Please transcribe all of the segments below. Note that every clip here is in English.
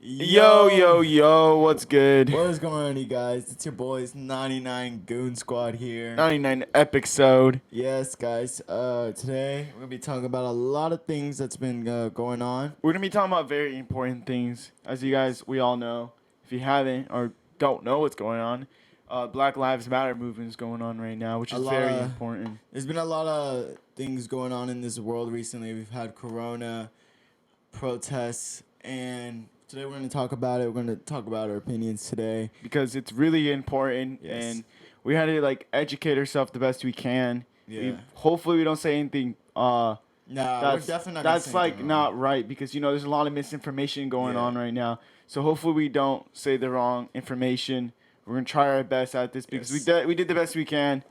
Yo, what's good? What is going on, you guys? It's your boys, 99 Goon Squad here. 99 episode. Yes, guys. Today we're gonna be talking about a lot of things that's been going on. We're gonna be talking about very important things, as you guys, we all know. If you haven't or don't know what's going on, Black Lives Matter movement is going on right now, which is very important. There's been a lot of things going on in this world recently. We've had Corona, protests, and today we're gonna talk about it. We're gonna talk about our opinions today Because it's really important, Yes. and we had to educate ourselves the best we can. Yeah. Hopefully, we don't say anything. Nah, we're That's definitely not. Gonna say anything wrong. not right, because there's a lot of misinformation going Yeah. on right now. So hopefully we don't say the wrong information. We're gonna try our best at this because Yes. we did the best we can.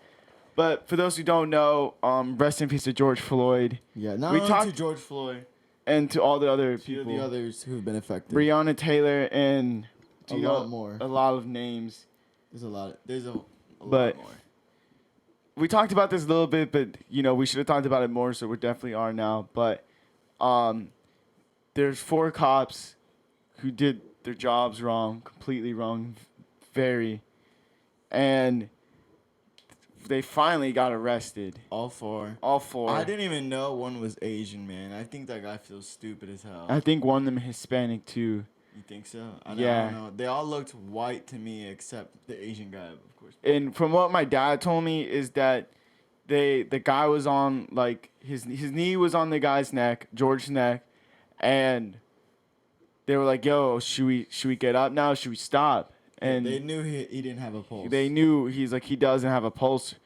But for those who don't know, rest in peace to George Floyd Yeah, not We only talked- to George Floyd, and to all the other to people, the others who've been affected. Breonna Taylor, and A lot more. a lot of names. There's a lot. There's a But- lot more. We talked about this a little bit, but we should have talked about it more. So we definitely are now. But there's 4 cops who did their jobs wrong, completely wrong, very, and they finally got arrested. All 4. All 4. I didn't even know one was Asian, man. I think that guy feels stupid as hell. I think one of them Hispanic too. You think so? Yeah. I don't know. They all looked white to me except the Asian guy, of course. And from what my dad told me is that the guy was on his knee was on the guy's neck, George's neck, and they were like, "Yo, should we get up now? Should we stop?" And they knew he didn't have a pulse. they knew he's like he doesn't have a pulse,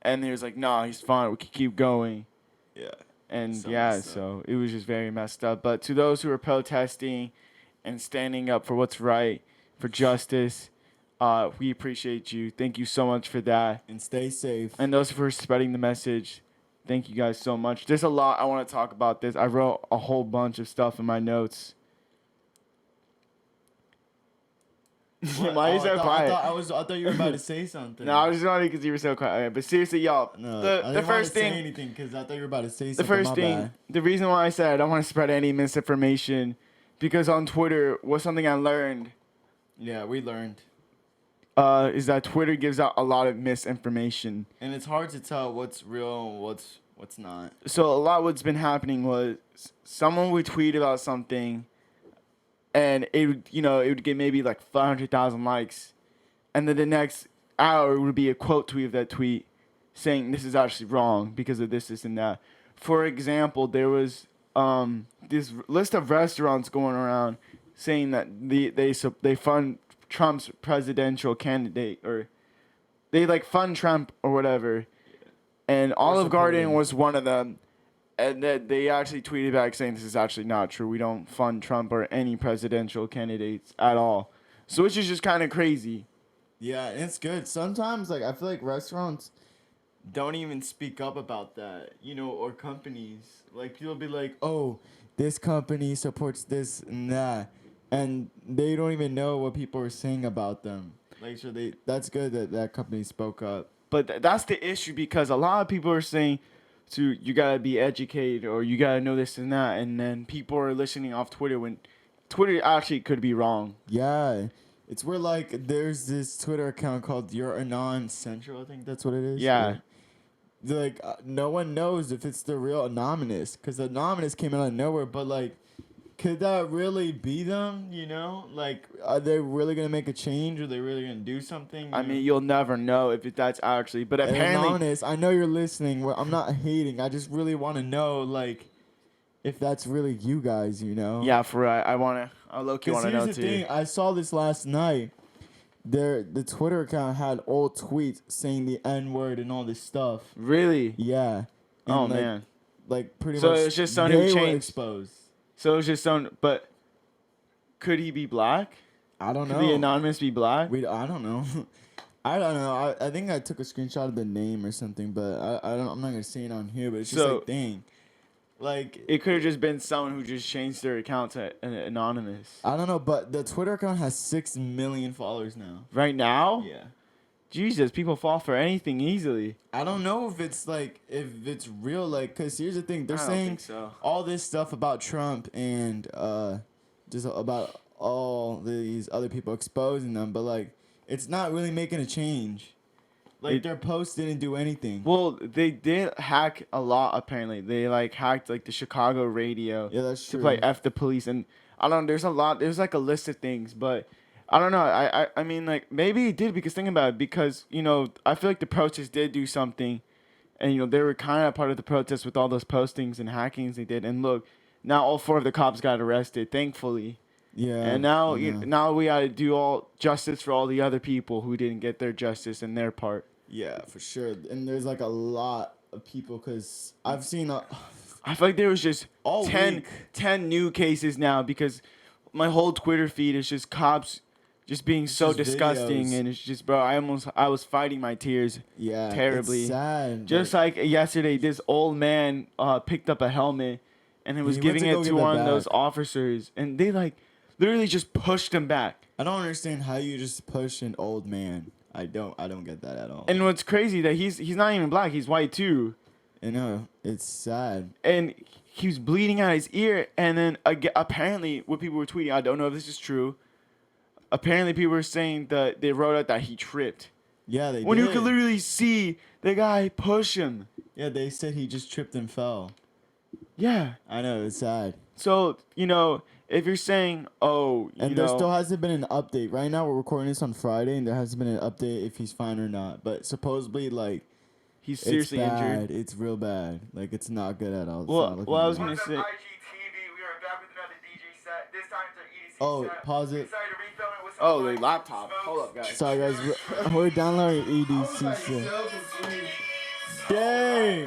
and he was like, "Nah, he's fine. We can keep going." Yeah. And So yeah, messed up. so it was just very messed up. But to those who are protesting and standing up for what's right, for justice, we appreciate you. Thank you so much for that. And stay safe. And those for spreading the message, thank you guys so much. There's a lot I want to talk about this. I wrote a whole bunch of stuff in my notes. Why are you so quiet? I thought you were about to say something. No, I was just wondering because you were so quiet. But seriously, y'all, No, I the didn't first want to thing, say anything because I thought you were about to say the something. first My thing, bad. the reason why I said I don't want to spread any misinformation, because on Twitter was something I learned. Yeah, we learned. Is that Twitter gives out a lot of misinformation. And it's hard to tell what's real and what's not. So a lot of what's been happening was someone would tweet about something, and it would get maybe 500,000 likes, and then the next hour would be a quote tweet of that tweet saying this is actually wrong because of this, and that. For example, there was this list of restaurants going around saying that they fund Trump's presidential candidate, or they fund Trump or whatever, and Olive Garden was one of them, and that they actually tweeted back saying this is actually not true. We don't fund Trump or any presidential candidates at all. So which is just kind of crazy. Yeah, and it's good. Sometimes, I feel like restaurants don't even speak up about that, or companies. People be like, oh, this company supports this and that. And they don't even know what people are saying about them. That's good that company spoke up. But that's the issue, because a lot of people are saying you gotta be educated or you gotta know this and that, and then people are listening off Twitter when Twitter actually could be wrong. Yeah. It's where, there's this Twitter account called Your Anon Central, I think that's what it is. Yeah. No one knows if it's the real Anonymous, because Anonymous came out of nowhere, but, could that really be them, Are they really going to make a change? Are they really going to do something? I mean, you'll never know if that's actually, but apparently... Anonymous, I know you're listening. I'm not hating. I just really want to know, if that's really you guys, Yeah, I low-key want to know, too. Here's the thing. I saw this last night. The Twitter account had old tweets saying the N-word and all this stuff. Really? Yeah. Oh, And, man. Pretty So much it's just someone who they were changed. exposed. So it's just someone, but could he be black? I don't know. Could the Anonymous be black? I don't know. I don't know. I think I took a screenshot of the name or something, but I'm not gonna say it on here. But it's just dang, it could have just been someone who just changed their account to Anonymous. I don't know, but the Twitter account has 6 million followers now. Right now? Yeah. Jesus, people fall for anything easily. I don't know if it's if it's real, cause here's the thing, they're I don't saying think so. all this stuff about Trump and just about all these other people exposing them, but like it's not really making a change. Like their posts didn't do anything. Well, they did hack a lot. Apparently, they like hacked like the Chicago radio. Yeah, that's to true. play "F the Police," and I don't know. There's a lot. There's like a list of things, but I don't know. I mean, like maybe it did because think about it. Because I feel like the protest did do something, and they were kind of part of the protest with all those postings and hackings they did. And look, now all 4 of the cops got arrested, thankfully. Yeah. And now, I know. now we got to do all justice for all the other people who didn't get their justice in their part. Yeah, for sure. And there's like a lot of people because I've seen I feel like there was just all 10 week. new cases now because my whole Twitter feed is just cops just being so just disgusting. videos. And it's just, bro, I was fighting my tears terribly. It's sad. Just like yesterday, this old man picked up a helmet and he was he went giving to go it give to it one of those back. officers. And they like literally just pushed him back. I don't understand how you just push an old man. I don't get that at all. And what's crazy that he's not even black, he's white too. I know, it's sad. And he was bleeding out his ear. And then apparently, what people were tweeting, I don't know if this is true. Apparently, people were saying that they wrote out that he tripped. Yeah, they When did. you could literally see the guy push him. Yeah, they said he just tripped and fell. Yeah. I know, it's sad. So, if you're saying, There still hasn't been an update. Right now, we're recording this on Friday, and there hasn't been an update if he's fine or not. But supposedly, like, he's seriously it's bad. injured. It's real bad. Like, it's not good at all. It's Well, not looking I was good. going to say. IGTV, we are back with another DJ set. This time it's Oh, our EDC set. pause it. Decided to refilm it with some Oh, the blacks, laptop. smokes. Hold up, guys. Sorry, guys. We're downloading EDC set. Dang.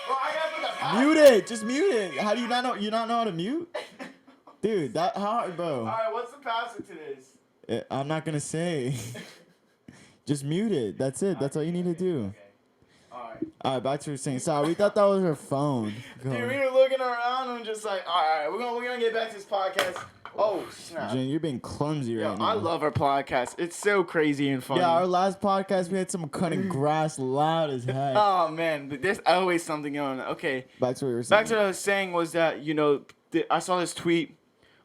Bro, I gotta put the pass. Mute it. Just mute it. How do you not know? You not know how to mute? Dude, that hard, bro. Alright, what's the password to this? I'm not gonna say. Just mute it. That's it. That's all you need to do. Alright. All right, back to what we were saying. Sorry, we thought that was her phone. Go. Dude, we were looking around and just like, alright, we're gonna get back to this podcast. Oh, snap. Jen, you're being clumsy right Yo, now. I love our podcast. It's so crazy and funny. Yeah, our last podcast, we had someone cutting grass loud as heck. Oh man, but there's always something going on. Okay, Back to what you were saying. back to what I was saying was that I saw this tweet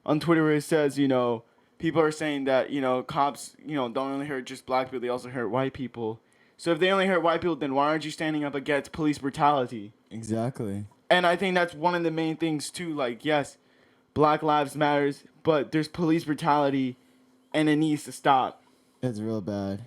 on Twitter where it says people are saying that cops don't only hurt just black people, they also hurt white people. So if they only hurt white people, then why aren't you standing up against police brutality? Exactly. And I think that's one of the main things too. Like, yes, Black Lives Matters, but there's police brutality, and it needs to stop. It's real bad.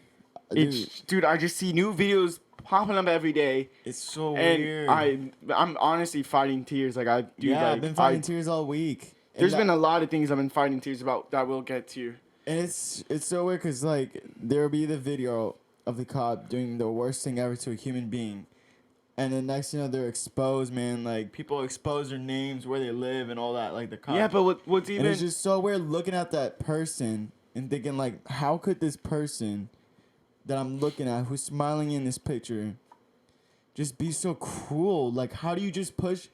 Dude, I just see new videos popping up every day, It's so and weird. I'm honestly fighting tears. Like I've been fighting tears all week. There's been a lot of things I've been fighting tears about that we'll get to. And it's so weird because, like, there will be the video of the cop doing the worst thing ever to a human being. And then next they're exposed, man. Like, people expose their names, where they live, and all that. Like, the cop. Yeah, but what's even... And it's just so weird looking at that person and thinking, like, how could this person that I'm looking at, who's smiling in this picture, just be so cruel? Like, how do you just push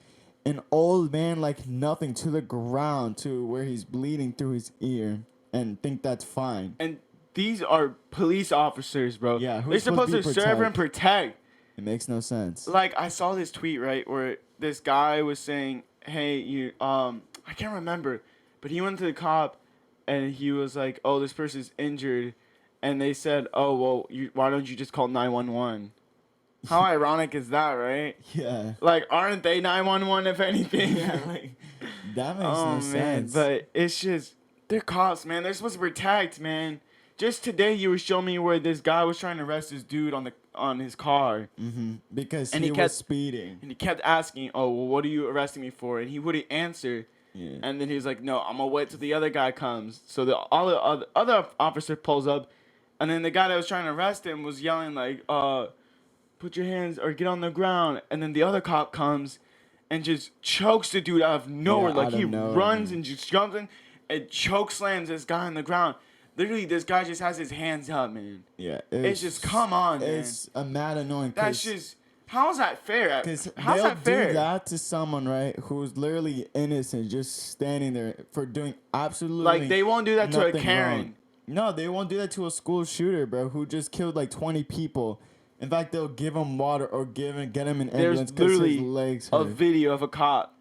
an old man like nothing to the ground to where he's bleeding through his ear and think that's fine? And these are police officers, bro. Yeah, they're who's supposed to serve and protect. It makes no sense. Like, I saw this tweet, right, where this guy was saying, hey, I can't remember, but he went to the cop and he was like, oh, this person's injured. And they said, oh, well, why don't you just call 911? How ironic is that, right? Yeah. Like, aren't they 911 if anything? Yeah, like, that makes no sense. But it's just, they're cops, man. They're supposed to protect, man. Just today, you were showing me where this guy was trying to arrest this dude on his car. Mm-hmm. Because And he he was kept- speeding. And he kept asking, oh, well, what are you arresting me for? And he wouldn't answer. Yeah. And then he was like, no, I'm going to wait till the other guy comes. So all the other officer pulls up. And then the guy that was trying to arrest him was yelling like, put your hands or get on the ground. And then the other cop comes and just chokes the dude out of nowhere. Yeah, like out of he nowhere, runs man. and just jumps in and choke slams this guy on the ground. Literally, this guy just has his hands up, man. Yeah. It's just, come on, man. It's a mad annoying. That's just, how is that fair? Because How's they'll that fair? do that to someone, right, who's literally innocent, just standing there for doing absolutely Like, they won't do that to a nothing Karen. wrong. No, they won't do that to a school shooter, bro, who just killed like 20 people. In fact, they'll give him water or get him an ambulance There's because his literally legs a hurt. video of a cop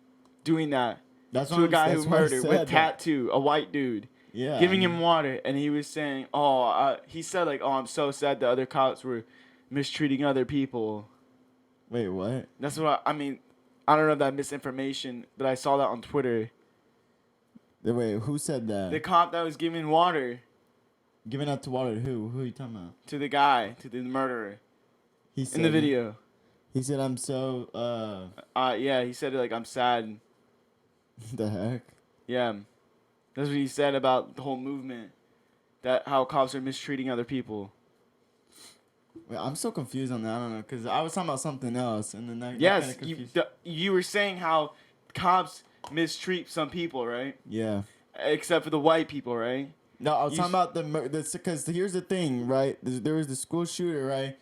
doing that. That's to a guy who that's why I murdered said with that. tattoo, a white dude, Yeah. giving I him mean, water, and he was saying, he said like, I'm so sad that other cops were mistreating other people. wait, what? That's what I mean. I don't know that misinformation, but I saw that on Twitter. Wait, who said that? The cop that was giving water Giving out to water. Who? Who are you talking about? to the guy, to the murderer, He said in the video. He said, "I'm so Yeah, he said like, I'm sad. the heck." Yeah, that's what he said about the whole movement. That how cops are mistreating other people. Wait, I'm so confused on that. I don't know, cause I was talking about something else, and then that Yes, kinda confused. you were saying how cops mistreat some people, right? Yeah. Except for the white people, right? No, I was You talking about because here's the thing, right? There was the school shooter, right,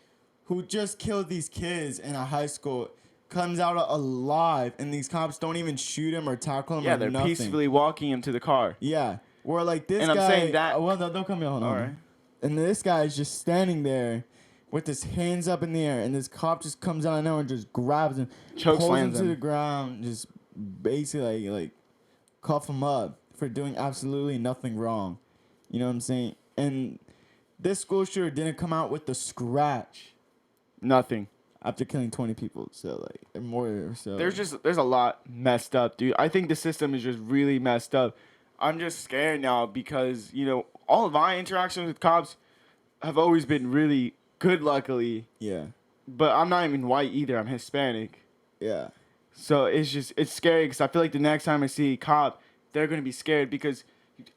who just killed these kids in a high school, comes out alive, and these cops don't even shoot him or tackle him Yeah, or they're nothing. peacefully walking him to the car. Yeah, where like this And I'm guy. saying that- Well, no, don't come here. Hold on. All right. And this guy is just standing there with his hands up in the air, and this cop just comes out of nowhere and just grabs him, Choke pulls him slams to him. the ground, just basically like cuff him up for doing absolutely nothing wrong. You know what I'm saying? And this school shooter didn't come out with the scratch Nothing. after killing 20 people. So like more or so. There's a lot messed up, dude. I think the system is just really messed up. I'm just scared now because, all of my interactions with cops have always been really good, luckily. Yeah. But I'm not even white either. I'm Hispanic. Yeah. So it's scary because I feel like the next time I see a cop, they're going to be scared because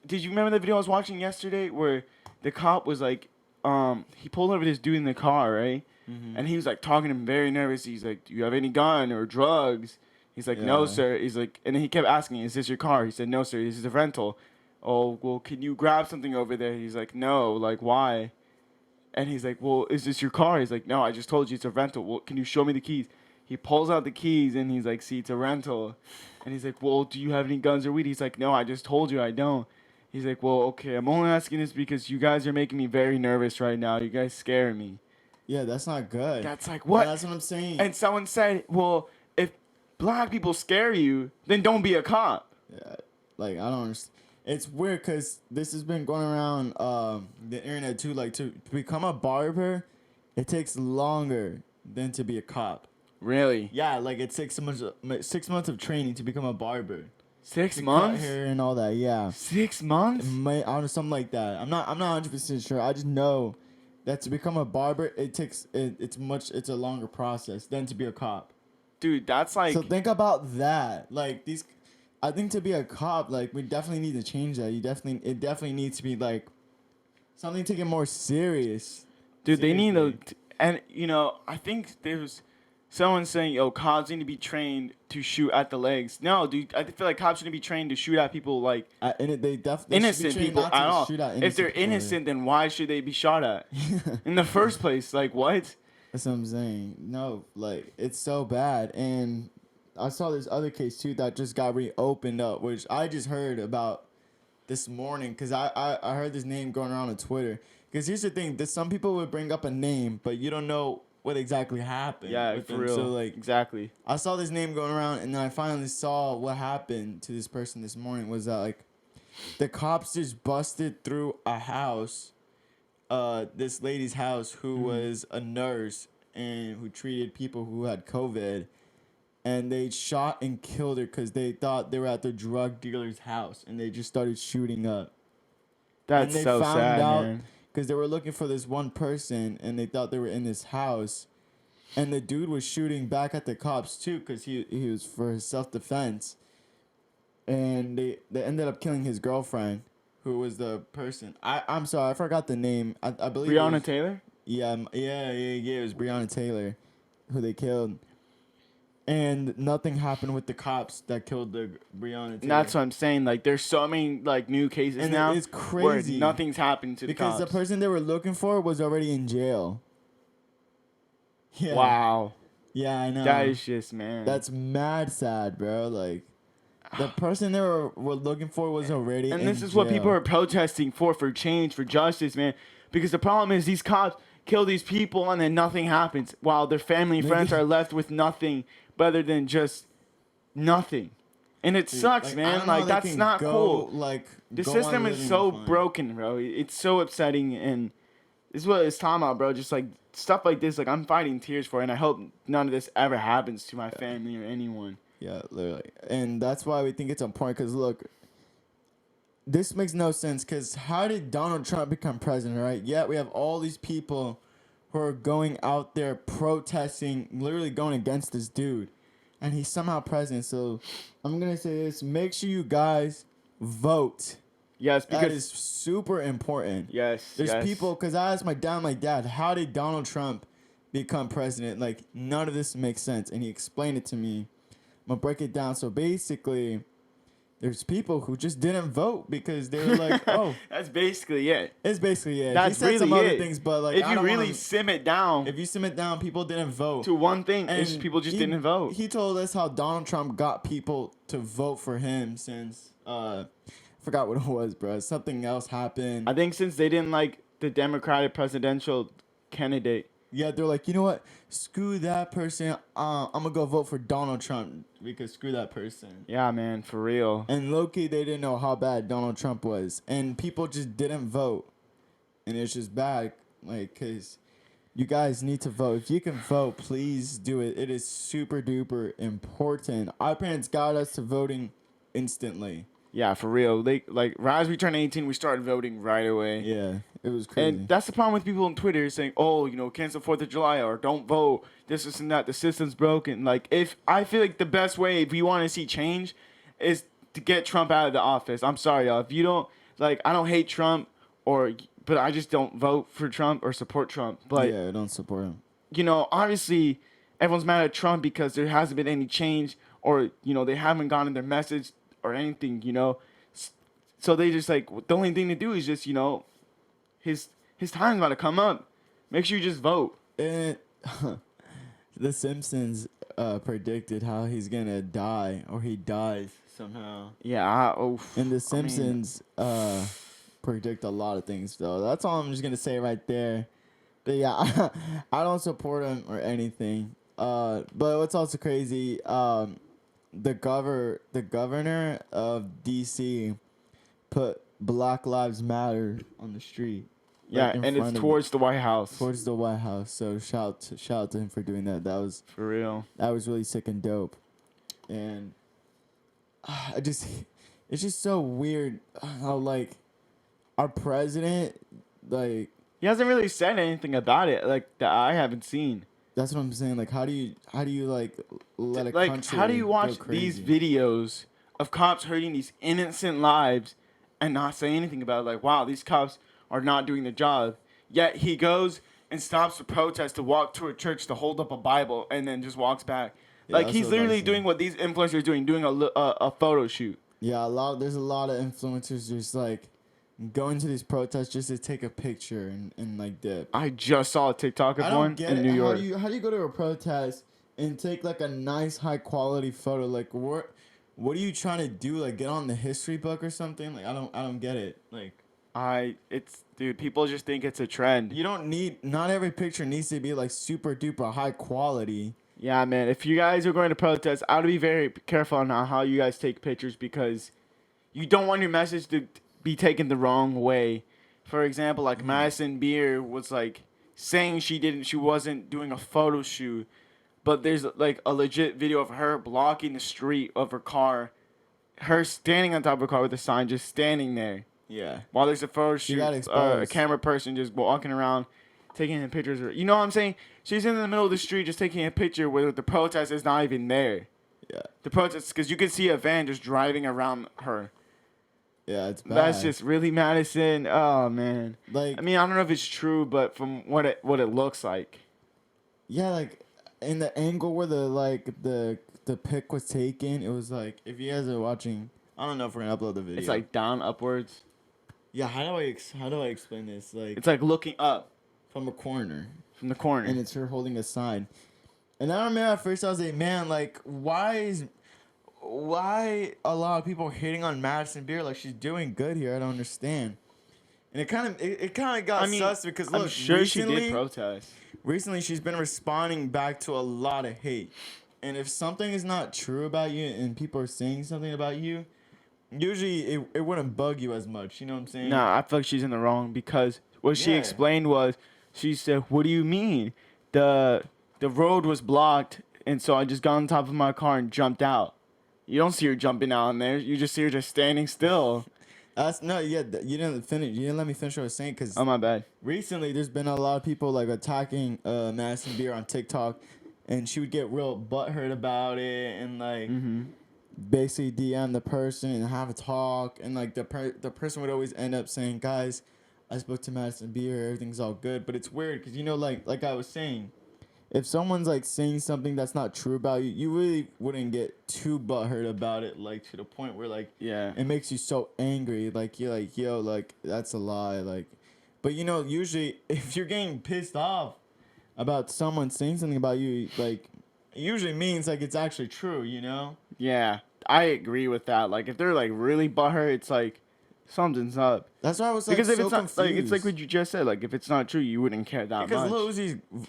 did you remember the video I was watching yesterday where the cop was like, he pulled over this dude in the car, right? Mm-hmm. And he was like talking to him very nervous. He's like, do you have any gun or drugs? He's like, no, Yeah. sir. He's like, and then he kept asking, is this your car? He said, no, sir. This is a rental. Oh, well, can you grab something over there? He's like, no, like, why? And he's like, well, is this your car? He's like, no, I just told you it's a rental. Well, can you show me the keys? He pulls out the keys and he's like, see, it's a rental. And he's like, well, do you have any guns or weed? He's like, no, I just told you I don't. He's like, well, okay, I'm only asking this because you guys are making me very nervous right now. You guys scare me. Yeah, that's not good. That's like, what? And that's what I'm saying. And someone said, well, if black people scare you, then don't be a cop. Yeah, like I don't understand. It's weird because this has been going around the internet too. Like to become a barber, it takes longer than to be a cop. Really? Yeah, like it takes 6 months of training to become a barber. 6 To months? cut hair and all that. Yeah, 6 months? I don't know, something like that. I'm not 100% sure. I just know that to become a barber, it's a longer process than to be a cop. Dude, that's like... So think about that. Like these, I think to be a cop, like we definitely need to change that. It definitely needs to be like something taken more serious. Dude, they need Seriously. to... And, I think there's someone saying, cops need to be trained to shoot at the legs. No, dude, I feel like cops shouldn't be trained to shoot at people like innocent people at all. If they're innocent, then why should they be shot at in the first place? Like, what? That's what I'm saying. No, like it's so bad. And I saw this other case too that just got reopened up, which I just heard about this morning because I heard this name going around on Twitter. Because here's the thing: that some people would bring up a name, but you don't know what exactly happened. Yeah, with for them. real. So like, exactly. I saw this name going around, and then I finally saw what happened to this person this morning. Was that like the cops just busted through a house, this lady's house who was a nurse and who treated people who had COVID, and they shot and killed her because they thought they were at the drug dealer's house, and they just started shooting up. That's and they so found sad, out man. because they were looking for this one person, and they thought they were in this house, and the dude was shooting back at the cops too because he was for his self-defense, and they ended up killing his girlfriend, who was the person. I'm sorry, I forgot the name. I believe Breonna Taylor? Yeah, it was Breonna Taylor, who they killed. And nothing happened with the cops that killed the Breonna Taylor. And that's what I'm saying. Like, there's so many like new cases And now. it's where crazy. nothing's happened to because the cops. the person they were looking for was already in jail. Yeah. Wow. Yeah, I know. That is just, man. That's mad sad, bro. Like, the person they were looking for was already and in this is what jail. people are protesting for change, for justice, man. Because the problem is these cops kill these people and then nothing happens, while their family and friends are left with nothing better than just nothing. And it sucks, I man. don't know how Like, they that's can not cool. Like, The go on system is living so fine. broken, bro. It's so upsetting, and this is what it's talking about, bro. Just like stuff like this, like I'm fighting tears for, it, and I hope none of this ever happens to my family or anyone. Yeah, literally. And that's why we think it's important. Because look, this makes no sense. Because how did Donald Trump become president? Right? Yet we have all these people who are going out there protesting, literally going against this dude, and he's somehow president. So I'm gonna say this: make sure you guys vote. Yes, That because is super important. yes, There's yes. people, because I asked my dad, how did Donald Trump become president? Like, none of this makes sense. And he explained it to me. I'm going to break it down. So basically, there's people who just didn't vote because they were like, oh, That's basically it. it's basically it. That's he said really some other it. things, but like, If I you don't really wanna, sim it down if you sum it down, people didn't vote. to one thing, it's And people just he- didn't vote. He told us how Donald Trump got people to vote for him since, forgot what it was, bro. Something else happened. I think since they didn't like the Democratic presidential candidate. Yeah, they're like, you know what? Screw that person. I'm gonna go vote for Donald Trump because screw that person. Yeah, man, for real. And low-key, they didn't know how bad Donald Trump was, and people just didn't vote, and it's just bad. Like, cause you guys need to vote. If you can vote, please do it. It is super duper important. Our parents got us to voting instantly. Yeah, for real. They like right as we turned 18, we started voting right away. Yeah, it was crazy. And that's the problem with people on Twitter saying, "Oh, cancel 4th of July or don't vote. This and that. The system's broken." Like, if I feel like the best way if you want to see change is to get Trump out of the office. I'm sorry, y'all. If you don't like, I don't hate Trump but I just don't vote for Trump or support Trump. But yeah, I don't support him. obviously everyone's mad at Trump because there hasn't been any change or they haven't gotten their message or anything. So they just like the only thing to do is just his time's about to come up. Make sure you just vote. And The Simpsons predicted how he's gonna die or he dies somehow. Yeah. And The Simpsons predict a lot of things though. That's all I'm just gonna say right there. But yeah, I don't support him or anything. But what's also crazy, the governor of DC put Black Lives Matter on the street. Yeah, in and front it's of towards the White House. towards the White House. So shout out to him for doing that. That was For real. really sick and dope. And it's just so weird how like our president, like, He hasn't really said anything about it, like that I haven't seen. that's what I'm saying. Like, how do you like let a Like, country how do you go watch crazy? these videos of cops hurting these innocent lives and not say anything about it? Like, wow, these cops are not doing the job. Yet he goes and stops the protest to walk to a church to hold up a Bible and then just walks back. Yeah, Like, that's he's what I was literally saying. doing what these influencers are doing a photo shoot. Yeah, there's a lot of influencers just like going to these protests just to take a picture and like dip. I just saw a TikTok I of don't one get in it. New York. How do you go to a protest and take like a nice high quality photo? Like what are you trying to do? Like get on the history book or something? Like I don't get it. Like Dude, people just think it's a trend. you don't need, not every picture needs to be like super duper high quality. Yeah, man. If you guys are going to protest, I would be very careful on how you guys take pictures because you don't want your message to be taken the wrong way. For example, like Madison Beer was like saying she wasn't doing a photo shoot, but there's like a legit video of her blocking the street of her car, her standing on top of her car with a sign, just standing there. Yeah. While there's a photo shoot, got a exposed. camera person just walking around, taking pictures. You know what I'm saying? She's in the middle of the street just taking a picture where the protest is not even there. Yeah. The protest, because you can see a van just driving around her. Yeah, it's bad. That's just really Madison. Oh man. like I mean, I don't know if it's true, but from what it looks like. yeah, like in the angle where the pic was taken, it was like, if you guys are watching, I don't know if we're gonna upload the video. It's like down upwards. yeah, how do I explain this? Like It's like looking up from a corner. from the corner. And it's her holding a sign. And I remember at first I was like, man, like why a lot of people hating on Madison Beer? Like she's doing good here. I don't understand. And it kind of got sus because look, I'm sure she recently, did protest. recently she's been responding back to a lot of hate. And if something is not true about you and people are saying something about you, usually it wouldn't bug you as much. You know what I'm saying? Nah, I feel like she's in the wrong because what she Yeah. explained was she said, "What do you mean? The the road was blocked, and so I just got on top of my car and jumped out." You don't see her jumping out in there. You just see her just standing still. That's no, yeah. You didn't finish. You didn't let me finish what I was saying because Oh my bad. recently there's been a lot of people like attacking Madison Beer on TikTok, and she would get real butthurt about it and like basically DM the person and have a talk, and like the person would always end up saying, "Guys, I spoke to Madison Beer. Everything's all good." But it's weird because like I was saying, if someone's like saying something that's not true about you, you really wouldn't get too butthurt about it, like to the point where like Yeah. it makes you so angry, like you're like, yo, like that's a lie, like. But usually if you're getting pissed off about someone saying something about you, like it usually means like it's actually true, Yeah, I agree with that. Like, if they're like really butthurt, it's like something's up. That's why I was like Because if so it's not confused. like it's like what you just said. Like, if it's not true, you wouldn't care that because much.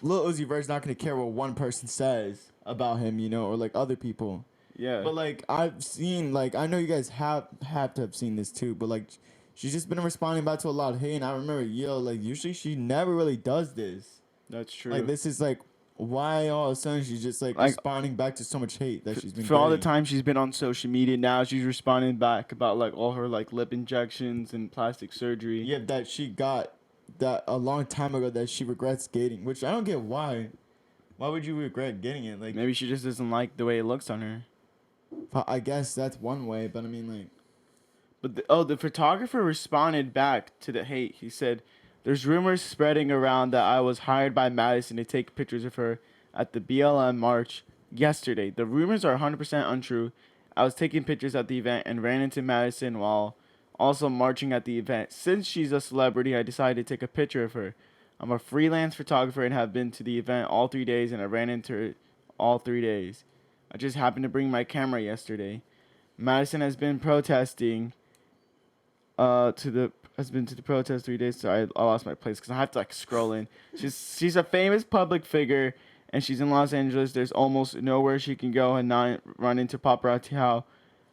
Lil Uzi Vert's not gonna care what one person says about him, or like other people. Yeah. But like I've seen, like I know you guys have to have seen this too, but like she's just been responding back to a lot of hate, and I remember like usually she never really does this. That's true. Like this is like why all of a sudden she's just like responding back to so much hate that she's been for all the getting. time she's been on social media, now she's responding back about like all her like lip injections and plastic surgery. Yeah, that she got that a long time ago that she regrets getting, which I don't get why. Why would you regret getting it? Like Maybe she just doesn't like the way it looks on her. I guess that's one way, but I mean like. But the photographer responded back to the hate. He said, "There's rumors spreading around that I was hired by Madison to take pictures of her at the BLM march yesterday. The rumors are 100% untrue. I was taking pictures at the event and ran into Madison while also marching at the event. Since she's a celebrity, I decided to take a picture of her. I'm a freelance photographer and have been to the event all 3 days, and I ran into her all 3 days. I just happened to bring my camera yesterday. Madison has been protesting has been to the protest 3 days. So I lost my place because I have to like scroll in. She's a famous public figure, and she's in Los Angeles. There's almost nowhere she can go and not run into paparazzi.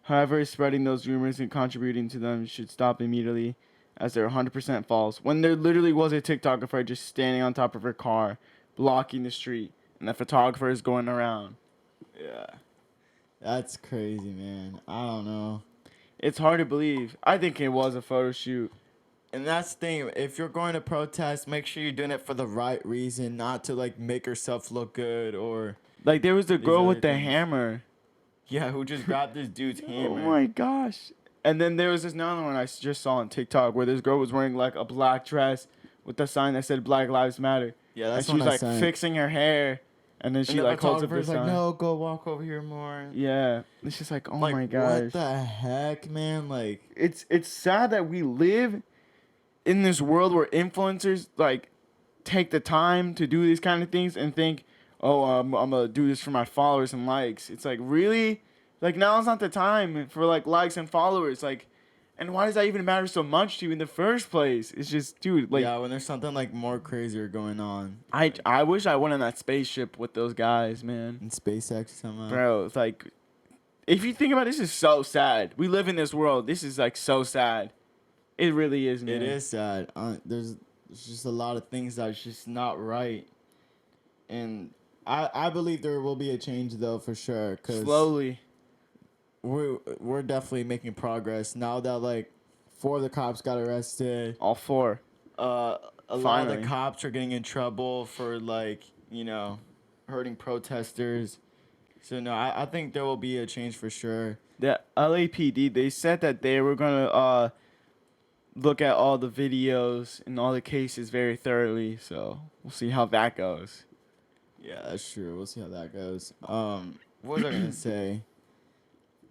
However, spreading those rumors and contributing to them should stop immediately, as they're 100% false. When there literally was a TikTok of her just standing on top of her car, blocking the street, and the photographer is going around. Yeah. That's crazy, man. I don't know. It's hard to believe. I think it was a photo shoot. And that's the thing. If you're going to protest, make sure you're doing it for the right reason, not to like make yourself look good or. Like there was the girl other with the things. hammer. Yeah, who just grabbed this dude's hammer. Oh my gosh. And then there was this another one I just saw on TikTok where this girl was wearing like a black dress with a sign that said Black Lives Matter. Yeah, that's and she was what I like said. fixing her hair, and then she like holds up the photographer's sign. like, no, go walk over here more. Yeah, it's just like, oh Like, my gosh. what the heck, man? Like, It's sad that we live in this world where influencers like take the time to do these kind of things and think, oh, I'm gonna do this for my followers and likes. It's like, really? Like, now is not the time for like likes and followers. Like, and why does that even matter so much to you in the first place? It's just, dude, like, yeah, when there's something like more crazier going on I wish I went on that spaceship with those guys, man. in SpaceX somehow. Bro, it's like, if you think about it, this is so sad. We live in this world. This is like so sad. It really is, man. It is sad. There's just a lot of things that's just not right, and I believe there will be a change though for sure. Cause Slowly. we're definitely making progress now that like 4 of the cops got arrested. All 4. A lot of Finally. the cops are getting in trouble for like hurting protesters. So no, I think there will be a change for sure. The LAPD, they said that they were gonna look at all the videos and all the cases very thoroughly. So we'll see how that goes. Yeah, that's true. We'll see how that goes. What was I gonna say?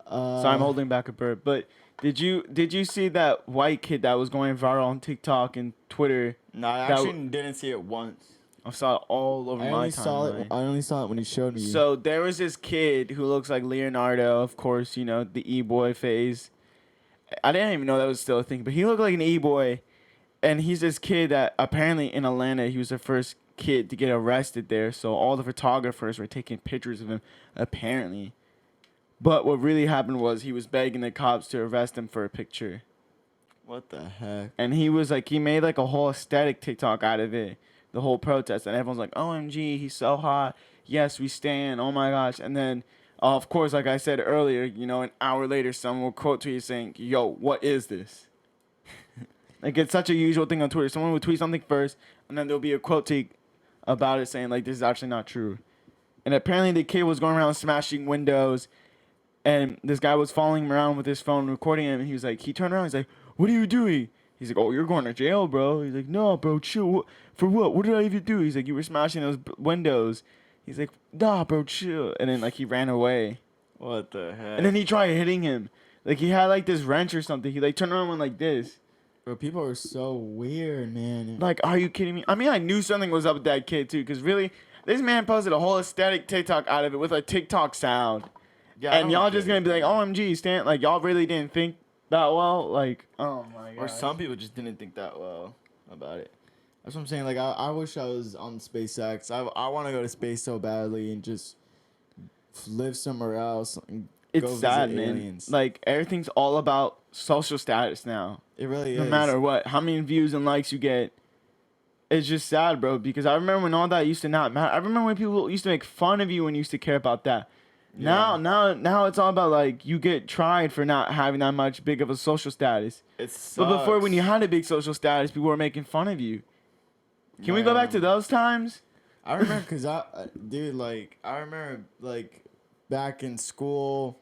So I'm holding back a burp. But did you see that white kid that was going viral on TikTok and Twitter? No, I actually didn't see it once. I saw it all over my timeline. I only saw it when he showed me. So there was this kid who looks like Leonardo, of course, the e-boy phase. I didn't even know that was still a thing, but he looked like an e-boy. And he's this kid that apparently in Atlanta, he was the first kid to get arrested there. So all the photographers were taking pictures of him, apparently. But what really happened was he was begging the cops to arrest him for a picture. What the heck? And he was like, he made like a whole aesthetic TikTok out of it, the whole protest. And everyone's like, OMG, he's so hot. Yes, we stand. Oh my gosh. And then, of course, like I said earlier, you know, an hour later, someone will quote tweet saying, yo, what is this? Like, it's such a usual thing on Twitter. Someone would tweet something first, and then there'll be a quote tweet about it saying, like, this is actually not true. And apparently the kid was going around smashing windows, and this guy was following him around with his phone, recording him, and he was like, he turned around, he's like, what are you doing? He's like, oh, you're going to jail, bro. He's like, no, bro, chill. For what? What did I even do? He's like, you were smashing those windows. He's like, nah, bro, chill. And then, like, he ran away. What the heck? And then he tried hitting him. Like, he had, like, this wrench or something. He, like, turned around and went like this. Bro, people are so weird, man. Like, are you kidding me? I mean, I knew something was up with that kid, too, because really, this man posted a whole aesthetic TikTok out of it with a TikTok sound. Yeah, And y'all just gonna be like, OMG, Stan. Like, y'all really didn't think that well? Like, oh my god. Or some people just didn't think that well about it. That's what I'm saying. Like, I wish I was on SpaceX. I want to go to space so badly and just live somewhere else. And It's go sad, visit man. aliens. Like, everything's all about social status now. It really No is. matter what, how many views and likes you get. It's just sad, bro, because I remember when all that used to not matter. I remember when people used to make fun of you when you used to care about that. Yeah. Now it's all about, like, you get tried for not having that much big of a social status. It But before, when you sucks. had a big social status, people were making fun of you. Can we go back to those times? I remember because dude, like, I remember, like, back in school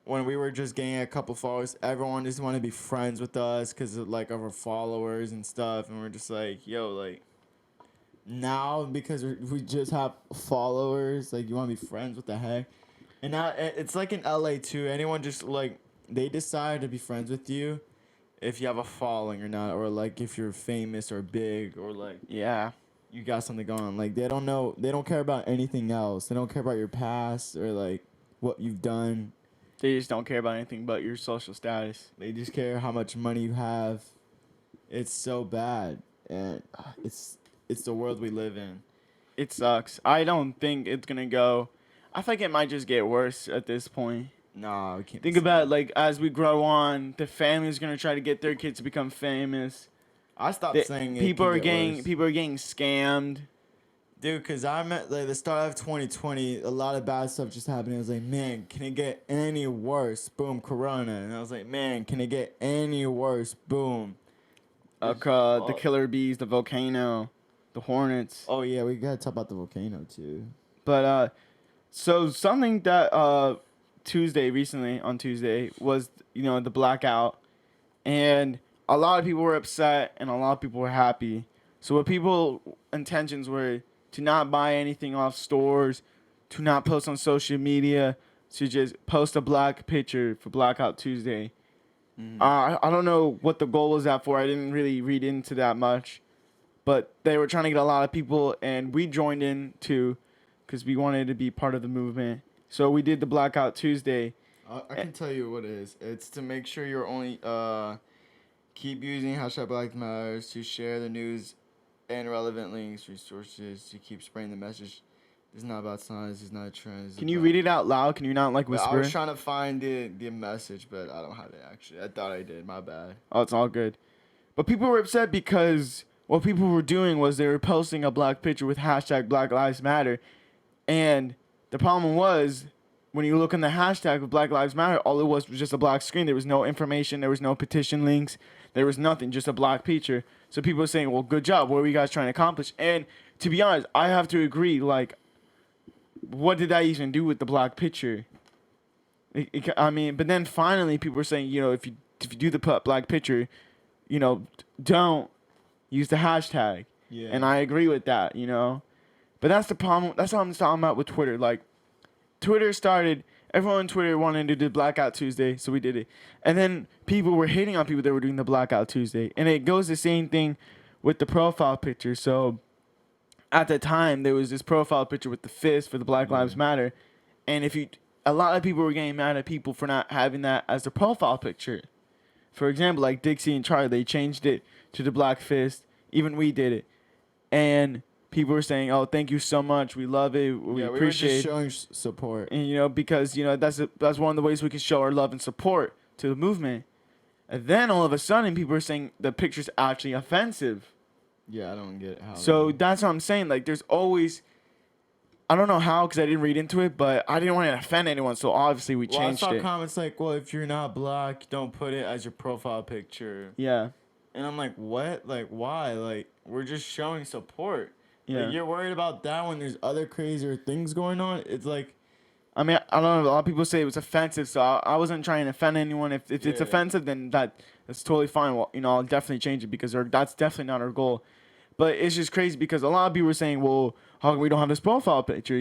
when we were just getting a couple followers, everyone just wanted to be friends with us because of, like, of our followers and stuff. And we're just like, yo, like, now because we just have followers, like, you want to be friends, what the heck? And now it's like in LA too. Anyone just, like, they decide to be friends with you if you have a following or not, or, like, if you're famous or big, or, like, Yeah. you got something going on. Like, they don't care about anything else. They don't care about your past or, like, what you've done. They just don't care about anything but your social status. They just care how much money you have. It's so bad, and it's the world we live in. It sucks. I don't think it's gonna go. I think it might just get worse at this point. Nah, we can't. Think about it, like, as we grow on, the family's gonna try to get their kids to become famous. I stopped They- saying it people can are get getting worse. people are getting scammed. Dude, because I'm at, like, the start of 2020, a lot of bad stuff just happened. I was like, man, can it get any worse? Boom, Corona. And I was like, man, can it get any worse? Boom. The killer bees, the volcano, the hornets. Oh, yeah, we got to talk about the volcano, too. But so something that on Tuesday was, you know, the blackout, and a lot of people were upset and a lot of people were happy. So what people intentions were to not buy anything off stores, to not post on social media, to just post a black picture for Blackout Tuesday. I don't know what the goal was that for. I didn't really read into that much, but they were trying to get a lot of people, and we joined in too, because we wanted to be part of the movement. So we did the Blackout Tuesday. I can tell you what it is. It's to make sure you're only keep using hashtag Black Matters to share the news and relevant links, resources to keep spreading the message. This is not about science. It's not a trend. Can you read it out loud? Can you not, like, I whisper? was trying to find the message, but I don't have it actually. I thought I did. My bad. Oh, it's all good. But people were upset because what people were doing was they were posting a black picture with hashtag Black Lives Matter. And the problem was, when you look on the hashtag of Black Lives Matter, all it was just a black screen. There was no information. There was no petition links. There was nothing, just a black picture. So people were saying, well, good job. What are you guys trying to accomplish? And to be honest, I have to agree, like, what did that even do with the black picture? I mean, but then finally people were saying, you know, if you do the black picture, you know, don't use the hashtag. Yeah. And I agree with that, you know. But that's the problem. That's what I'm talking about with Twitter. Like, Twitter started, everyone on Twitter wanted to do Blackout Tuesday, so we did it. And then people were hating on people that were doing the Blackout Tuesday. And it goes the same thing with the profile picture. So at the time, there was this profile picture with the fist for the Black Lives Matter. And a lot of people were getting mad at people for not having that as their profile picture. For example, like Dixie and Charlie, they changed it to the black fist. Even we did it. And people were saying, "Oh, thank you so much. We love it. We yeah, we were appreciate just showing support. And because that's one of the ways we can show our love and support to the movement. And then all of a sudden, people are saying the picture's actually offensive. Yeah, I don't get how. So that's what I'm saying. Like, there's always, I don't know how because I didn't read into it, but I didn't want to offend anyone, so obviously we changed I saw it. comments like, "Well, if you're not black, don't put it as your profile picture." Yeah, And I'm like, "What? Like, why? Like, we're just showing support. yeah. Like, you're worried about that when there's other crazier things going on. It's like, I mean, I don't know. A lot of people say it was offensive, so I wasn't trying to offend anyone. If it's Yeah. offensive, then that's totally fine. Well, I'll definitely change it because that's definitely not our goal. But it's just crazy because a lot of people were saying, well, how come we don't have this profile picture,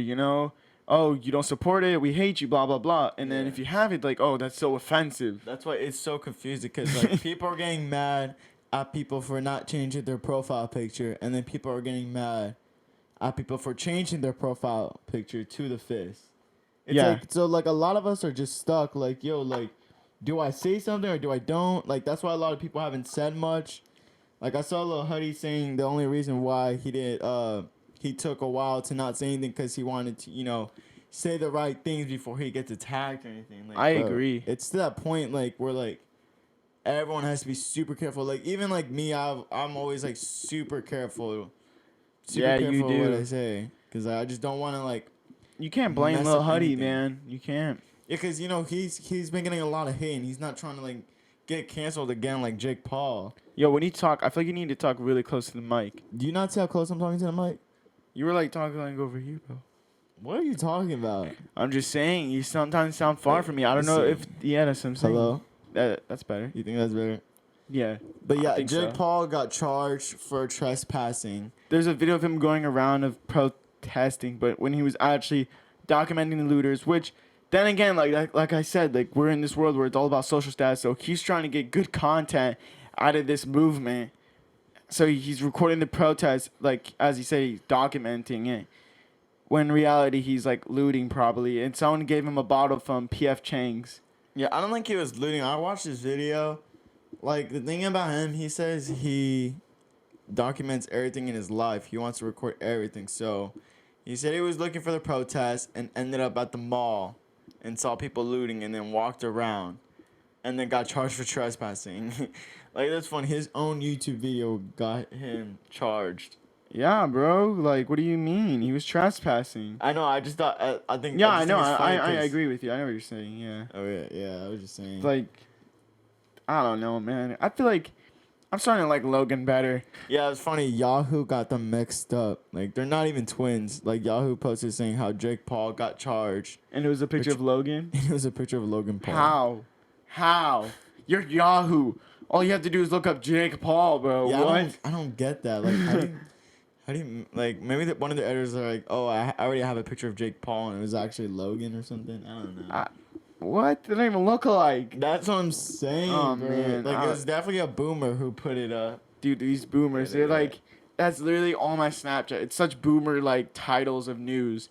Oh, you don't support it, we hate you, blah, blah, blah. And then Yeah. if you have it, like, oh, that's so offensive. that's why it's so confusing because like people are getting mad at people for not changing their profile picture, and then people are getting mad at people for changing their profile picture to the fist. It's Yeah. like, so like a lot of us are just stuck. Like, yo, like, do I say something or do I don't? Like, that's why a lot of people haven't said much. Like, I saw Lil Huddy saying the only reason why he took a while to not say anything because he wanted to, say the right things before he gets attacked or anything. Like, I bro, agree. It's to that point, like, where, like, everyone has to be super careful. Like, even, like, me, I'm always, like, super careful. Super Yeah, careful you with what do. I say. Because I just don't want to, like, You can't blame mess Lil up Huddy, anything. man. You can't. yeah, because, he's been getting a lot of hate, and he's not trying to, like, get canceled again like Jake Paul. Yo, when you talk, I feel like you need to talk really close to the mic. Do you not see how close I'm talking to the mic? You were like talking like over here, bro. What are you talking about? I'm just saying, you sometimes sound far from me. I don't know if, listen. that's what I'm saying. Hello? That's better. You think that's better? Yeah. But I yeah, think Jake so. Paul got charged for trespassing. There's a video of him going around of protesting, but when he was actually documenting the looters, which then again, like I said, like we're in this world where it's all about social status, so he's trying to get good content out of this movement. So he's recording the protest, like as he said, he's documenting it. When in reality, he's like looting probably, and someone gave him a bottle from P.F. Chang's. Yeah, I don't think he was looting. I watched this video. Like, the thing about him, he says he documents everything in his life. He wants to record everything. So he said he was looking for the protest and ended up at the mall and saw people looting and then walked around and then got charged for trespassing. Like, that's funny. His own YouTube video got him charged. Yeah, bro. Like, what do you mean? He was trespassing. I know. I just thought. I think. Yeah, I I just know. think it's funny I 'cause- agree with you. I know what you're saying. Yeah. Oh yeah. I was just saying. Like, I don't know, man. I feel like I'm starting to like Logan better. Yeah, it's funny. Yahoo got them mixed up. Like, they're not even twins. Like, Yahoo posted saying how Jake Paul got charged. And it was a picture of Logan. It was a picture of Logan Paul. How? You're Yahoo. All you have to do is look up Jake Paul, bro. Yeah, What? I don't get that. Like, how do you like? Maybe one of the editors are like, "Oh, I already have a picture of Jake Paul, and it was actually Logan or something." I don't know. What? They don't even look alike. That's what I'm saying, Oh, bro. man. Like, it was definitely a boomer who put it up. Dude, these boomers, they're Yeah. like, that's literally all my Snapchat. It's such boomer like titles of news.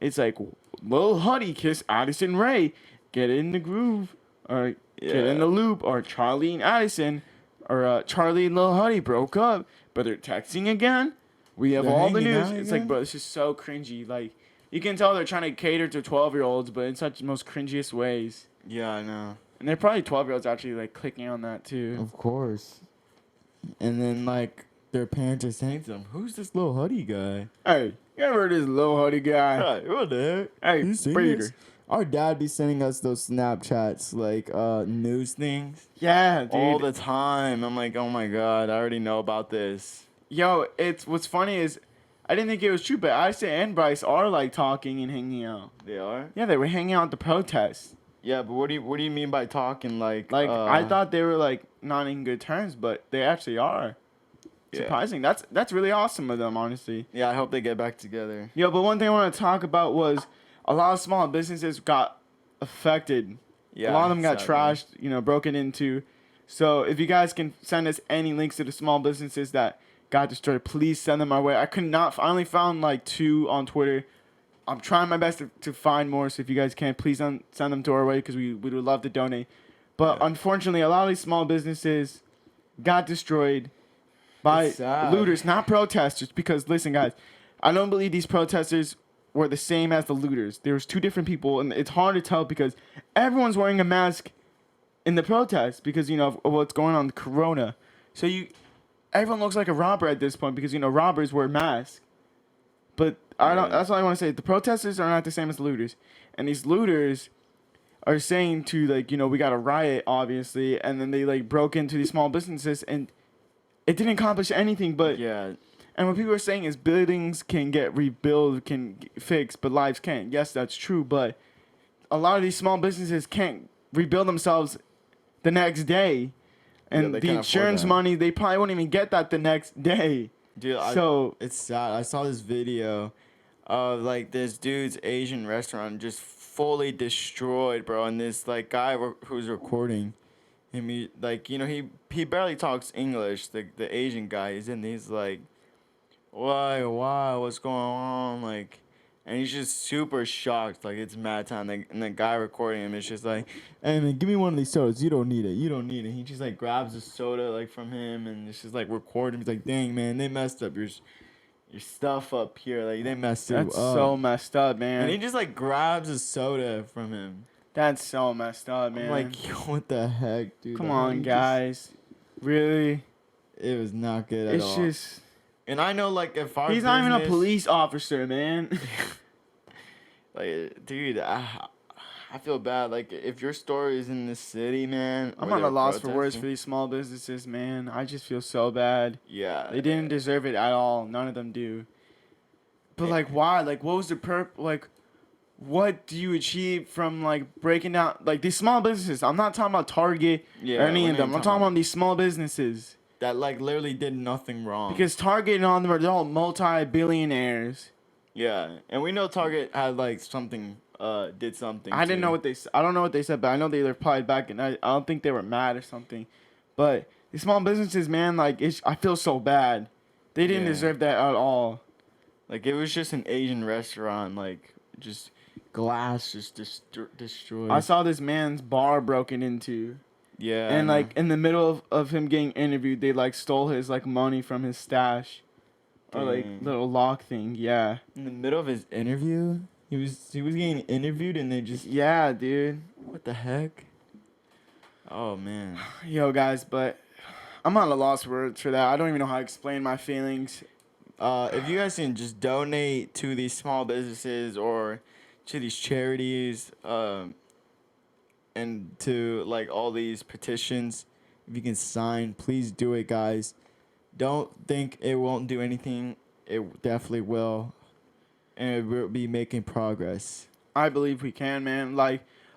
It's like, Lil Huddy kiss Addison Rae, get in the groove, or get in Yeah. the loop, or Charlie and Addison, or Charlie and Lil Huddy broke up, but they're texting again. We have They're all the hanging news. out It's again? like, bro, this is so cringy. Like, you can tell they're trying to cater to 12-year-olds, but in such the most cringiest ways. Yeah, I know. And they're probably 12-year-olds actually like clicking on that too. Of course. And then like their parents are saying to them, "Who's this little Huddy guy?" Hey, you ever heard of this Lil Huddy guy? Hey, what the heck? Hey, You seen Peter. this? Our dad be sending us those Snapchats, like news things, Yeah, dude. all the time. I'm like, oh my god, I already know about this. Yo, it's what's funny is I didn't think it was true, but Addison and Bryce are like talking and hanging out. They are? Yeah, they were hanging out at the protest. Yeah, but what do you mean by talking like? I thought they were like not in good terms, but they actually are. Yeah. Surprising. That's really awesome of them, honestly. Yeah, I hope they get back together. Yo, but one thing I want to talk about was a lot of small businesses got affected. Yeah, A lot of them got sadly. trashed, broken into. So if you guys can send us any links to the small businesses that got destroyed, please send them our way. I only found like 2 on Twitter. I'm trying my best to find more, so if you guys can, please send them to our way because we would love to donate. But Yeah. unfortunately, a lot of these small businesses got destroyed by It's sad. looters, not protesters. Because listen, guys, I don't believe these protesters were the same as the looters. There was two different people, and it's hard to tell because everyone's wearing a mask in the protest because of what's going on with Corona. So everyone looks like a robber at this point because robbers wear masks. But I don't. Yeah. That's all I want to say. The protesters are not the same as the looters, and these looters are saying to we got a riot obviously, and then they broke into these small businesses and it didn't accomplish anything. But Yeah. and what people are saying is buildings can get rebuilt, can get fixed, but lives can't. Yes, that's true. But a lot of these small businesses can't rebuild themselves the next day, and they the can't afford insurance that. money they probably won't even get that the next day. Dude, So it's sad. I saw this video of this dude's Asian restaurant just fully destroyed, bro. And this guy who's recording him, he barely talks English. The Asian guy, he's like, why, what's going on, and he's just super shocked, it's mad time. And the guy recording him is just like, hey man, give me one of these sodas. You don't need it. He just grabs a soda from him and it's just recording. He's like, dang man, they messed up your stuff up here. They messed it up. that's so messed up, man. And he just grabs a soda from him. That's so messed up, man. I'm like, yo, what the heck, dude? Come on, guys. Really? It was not good at It's all. just. And I know, if our He's not even a business- police officer, man. Dude, I feel bad. If your store is in the city, man. I'm or at a they're loss for words protesting- for these small businesses, man. I just feel so bad. Yeah. They didn't deserve it at all. None of them do. But why? What was the what do you achieve from breaking down these small businesses? I'm not talking about Target Yeah, or any we're of them. not I'm talking about these small businesses. that literally did nothing wrong. Because Target and all of them are all multi-billionaires. Yeah, and we know Target had something did something. I didn't too. know what I don't know what they said, but I know they replied back, and I don't think they were mad or something. But these small businesses, man, I feel so bad. They didn't Yeah. deserve that at all. It was just an Asian restaurant, just glass just destroyed. I saw this man's bar broken into, Yeah. and I know. in the middle of him getting interviewed, they stole his money from his stash, or Dang. little lock thing. Yeah, In the middle of his interview, he was getting interviewed, and they just yeah, dude. what the heck? Oh man. Yo, guys, but I'm at a loss for words for that. I don't even know how to explain my feelings. If you guys can just donate to these small businesses or to these charities, and to all these petitions, if you can sign, please do it, guys. Don't think it won't do anything. It definitely will, and it will be making progress. I believe we can, man.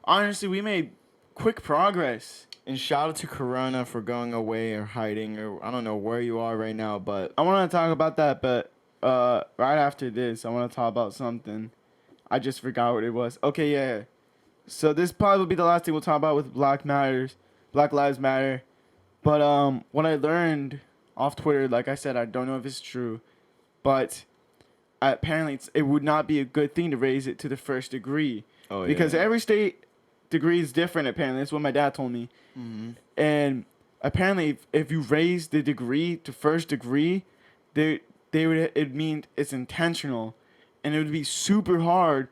Honestly, we made quick progress. And shout out to Corona for going away or hiding, or I don't know where you are right now, but I want to talk about that, but right after this, I want to talk about something. I just forgot what it was. Okay, yeah. So this probably will be the last thing we'll talk about with Black Lives Matter. But what I learned off Twitter, like I said, I don't know if it's true, but apparently it would not be a good thing to raise it to the first degree. oh Because every state degree is different, apparently. That's what my dad told me. mm-hmm. And apparently, if you raise the degree to first degree, it mean it's intentional, and it would be super hard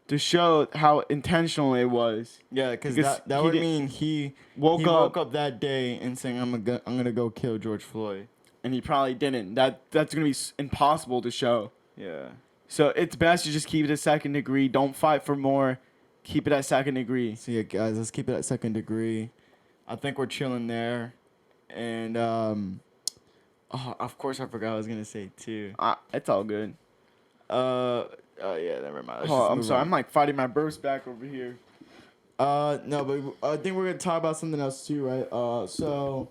to show how intentional it was. Yeah, because Because that he would did- mean he Woke up, up that day and saying I'm gonna go kill George Floyd. and he probably didn't. That's gonna be impossible to show. Yeah. So it's best to just keep it at second degree. Don't fight for more. Keep it at second degree. So yeah, guys, let's keep it at second degree. I think we're chilling there, and of course I forgot what I was gonna say too. It's all good. Oh yeah, never mind. Let's Oh, just I'm move sorry. on. I'm fighting my burst back over here. No, but I think we're gonna talk about something else too, right? So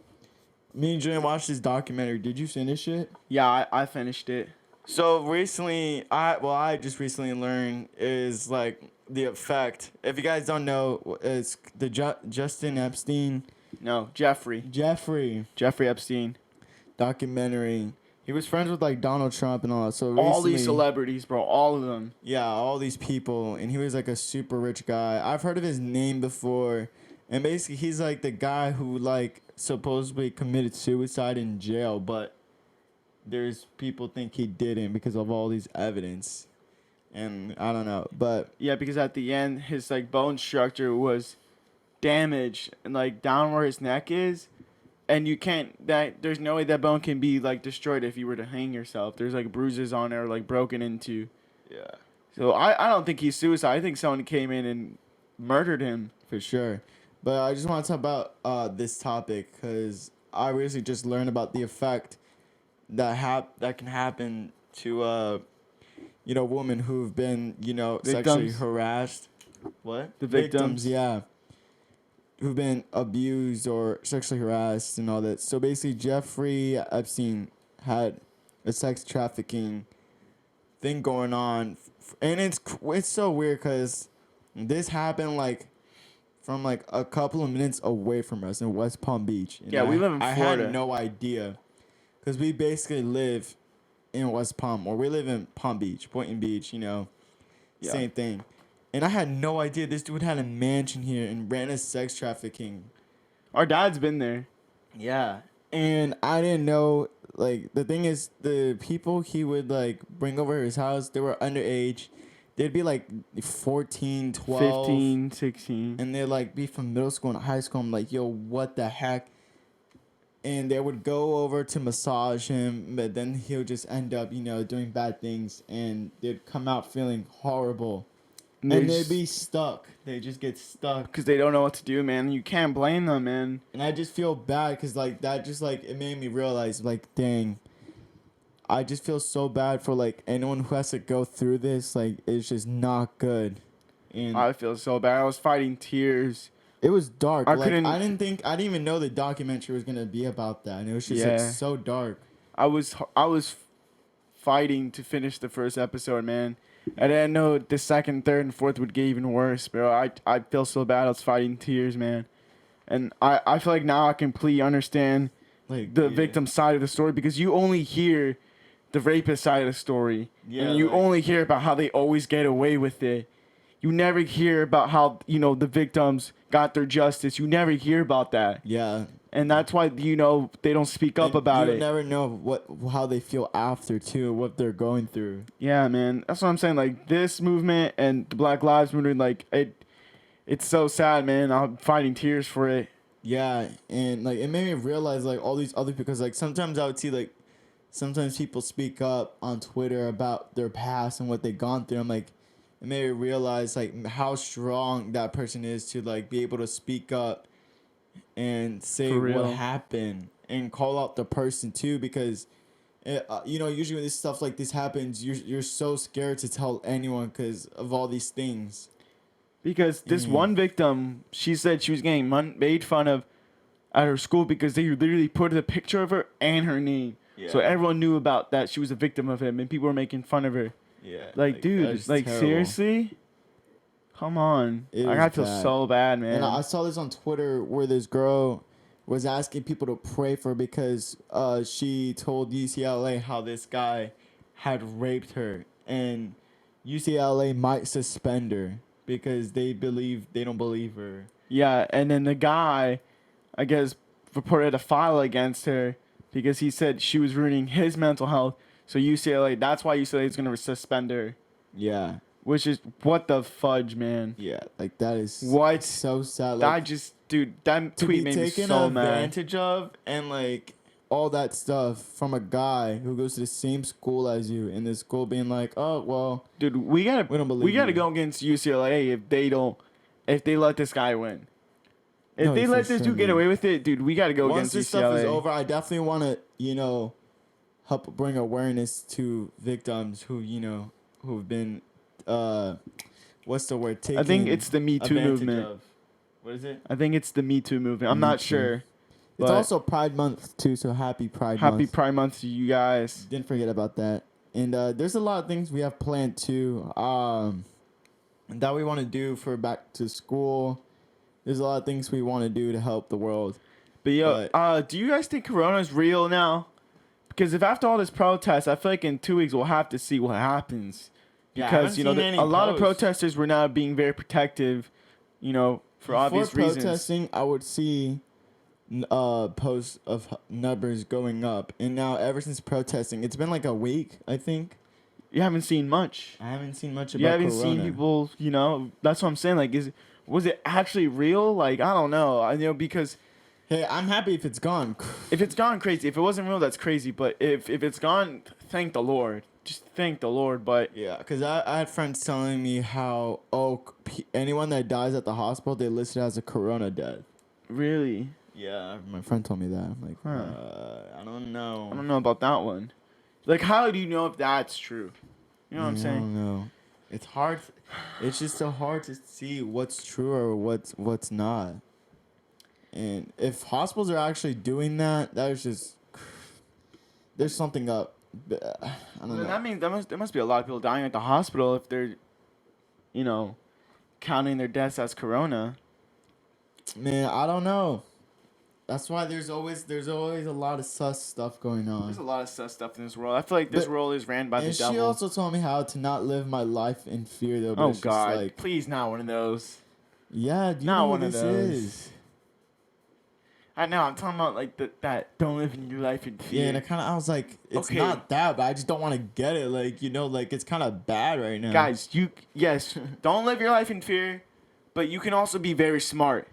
me and Julian watched this documentary. Did you finish it? Yeah, I finished it. So recently, I just recently learned is the effect. If you guys don't know, it's the Justin Epstein, No, Jeffrey Epstein. documentary. He was friends with like Donald Trump and all that. So All these recently- celebrities, bro. All of them. Yeah, all these people, and he was like a super rich guy. I've heard of his name before, and basically he's like the guy who like supposedly committed suicide in jail, but there's people think he didn't because of all these evidence, and I don't know, but Yeah, because at the end, his like bone structure was damaged and like down where his neck is, and you can't that there's no way that bone can be like destroyed if you were to hang yourself. There's like bruises on it or like broken into. yeah, So I don't think he's suicide. I think someone came in and murdered him. for sure. But I just want to talk about this topic because I recently just learned about the effect that can happen to women who've been sexually Victims. harassed. What? The victims. Yeah. Who've been abused or sexually harassed and all that. So basically, Jeffrey Epstein had a sex trafficking thing going on, and it's so weird because this happened like from like a couple of minutes away from us in West Palm Beach. And Yeah, we live in I Florida. had no idea because we basically live in West Palm, or we live in Palm Beach, Boynton Beach. Yeah. Same thing. And I had no idea this dude had a mansion here and ran a sex trafficking. Our dad's been there. Yeah. And I didn't know, like, the thing is, the people he would, like, bring over his house, they were underage. They'd be, like, 14, 12. 15, 16. And they'd, like, be from middle school and high school. I'm like, yo, what the heck? And they would go over to massage him, but then he'll just end up, doing bad things. And they'd come out feeling horrible. And they'd be stuck. They just get stuck. Because they don't know what to do, man. You can't blame them, man. And I just feel bad because, like, that just, like, it made me realize, like, dang. I just feel so bad for, like, anyone who has to go through this. Like, it's just not good. And I feel so bad. I was fighting tears. it was dark. I Like, couldn't- I didn't even know the documentary was going to be about that. And it was just, like, Yeah. so dark. I was fighting to finish the first episode, man. I didn't know the second, third, and fourth would get even worse, bro. I feel so bad. I was fighting tears, man. And I feel like now I completely understand Like, the yeah. victim side of the story because you only hear the rapist side of the story. Yeah, and you like- only hear about how they always get away with it. You never hear about how, the victims got their justice. You never hear about that. Yeah. And that's why, they don't speak up And about you it. never know how they feel after, too, what they're going through. Yeah, man. That's what I'm saying. Like, this movement and the Black Lives Movement, like, it's so sad, man. I'm fighting tears for it. Yeah, and like it made me realize like all these other because like sometimes I would see like sometimes people speak up on Twitter about their past and what they've gone through. I'm like it made me realize like how strong that person is to like be able to speak up and say For what real. happened and call out the person too because usually when this stuff like this happens you're so scared to tell anyone because of all these things. Because this one victim, she said she was getting made fun of at her school because they literally put a picture of her and her name. So Yeah. everyone knew about that she was a victim of him and people were making fun of her. Yeah, Like, dude, that's like, terrible. seriously? Come on. It I was feel bad. so bad, man. And I saw this on Twitter where this girl was asking people to pray for her because she told UCLA how this guy had raped her, and UCLA might suspend her because they don't believe her. Yeah, and then the guy, I guess, reported a file against her because he said she was ruining his mental health. So that's why UCLA is going to suspend her. Yeah, Which is, what the fudge, man. yeah, like that is What? so sad. That Like, dude, that to tweet be made me taken so mad. advantage of and like all that stuff from a guy who goes to the same school as you, and the school being like, oh well, Dude, we don't believe gotta you. go against UCLA if they let this guy win. If No, they for let this sure, dude get man. away with it, dude, we gotta go Once against this UCLA. stuff is over, I definitely want to, help bring awareness to victims who've been, what's the word? Taken I think it's the Me Too advantage movement. of. What is it? I think it's the Me Too movement. I'm Me not Too. sure. It's But also Pride Month too, so happy Pride happy Month. Pride Month to you guys. Didn't forget about that. And there's a lot of things we have planned too. That we want to do for back to school. There's a lot of things we want to do to help the world. But do you guys think Corona is real now? Because if after all this protest, I feel like in 2 weeks we'll have to see what happens. Yeah, I Because haven't seen any a lot of posts. protesters were now being very protective, for obvious Before reasons. protesting, I would see posts of numbers going up, and now ever since protesting, it's been like a week, I think. You haven't seen much. I haven't seen much You about haven't Corona. seen people, that's what I'm saying. Like, was it actually real? Like, I don't know. Because Hey, I'm happy if it's gone. if it's gone crazy, if it wasn't real, that's crazy. But if it's gone, thank the Lord. Just thank the Lord. But Yeah, because I had friends telling me how, anyone that dies at the hospital, they list it as a Corona death. really, Yeah, my friend told me that. I'm like, Huh. I don't know. I don't know about that one. Like, how do you know if that's true? You know what I'm I saying? don't know. It's hard. It's just so hard to see what's true or what's not. And if hospitals are actually doing that, that is just there's something up. I don't Then know. that means there must be a lot of people dying at the hospital if they're, counting their deaths as corona. Man, I don't know. That's why there's always a lot of sus stuff going on. There's a lot of sus stuff in this world. I feel like this But- world is ran by the And devil. she also told me how to not live my life in fear, though. But Oh it's just God! like, Please, not one of those. yeah, do you Not know one what of this those. is? I know. I'm talking about like that. Don't live in your life in fear. Yeah, and I was like, it's Okay. not that, but I just don't want to get it. Like, like it's kind of bad right now. Guys, don't live your life in fear, but you can also be very smart.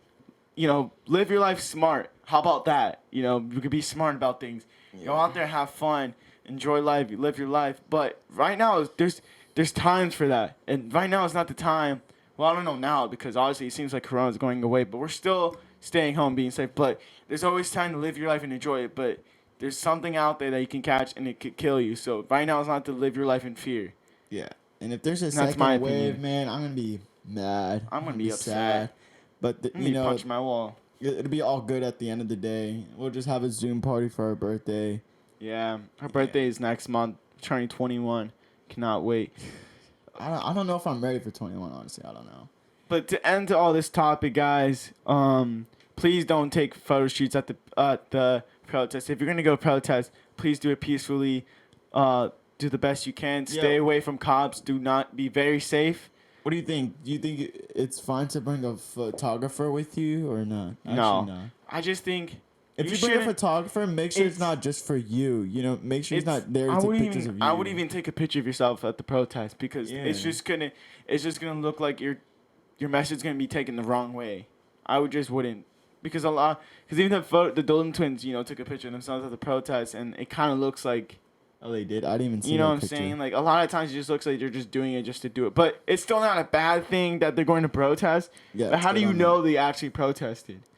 Live your life smart. How about that? You could be smart about things. Go out there, have fun, enjoy life, live your life. But right now, there's times for that, and right now is not the time. Well, I don't know now because obviously it seems like Corona is going away, but we're still staying home, being safe. But there's always time to live your life and enjoy it. But there's something out there that you can catch and it could kill you. So right now is not to live your life in fear. Yeah. And if there's a That's my second wave, opinion. man, I'm gonna be mad. I'm gonna be upset. sad. But I'm gonna be punching my wall. it'll be all good at the end of the day. We'll just have a Zoom party for our birthday. Yeah, her birthday is next month. Turning 21. Cannot wait. I don't know if I'm ready for 21. Honestly, I don't know. But to end all this topic, guys, please don't take photo shoots at the protest. If you're gonna go protest, please do it peacefully. Do the best you can. Stay Yeah. away from cops. Do not be very safe. What do you think? Do you think it's fine to bring a photographer with you or not? No. I just think If you bring a shouldn't- it's- photographer, make sure it's not just for you. Make sure he's not there to take pictures of you. I would even take a picture of yourself at the protest because Yeah. it's just gonna look like your message is gonna be taken the wrong way. I wouldn't because even the Dolan twins took a picture of themselves at the protest and it kind of looks like Oh, they did. I didn't even see. you know that what I'm picture. saying, like a lot of times it just looks like they're just doing it just to do it, but it's still not a bad thing that they're going to protest. Yeah. But how do it's you good know they actually protested? on them.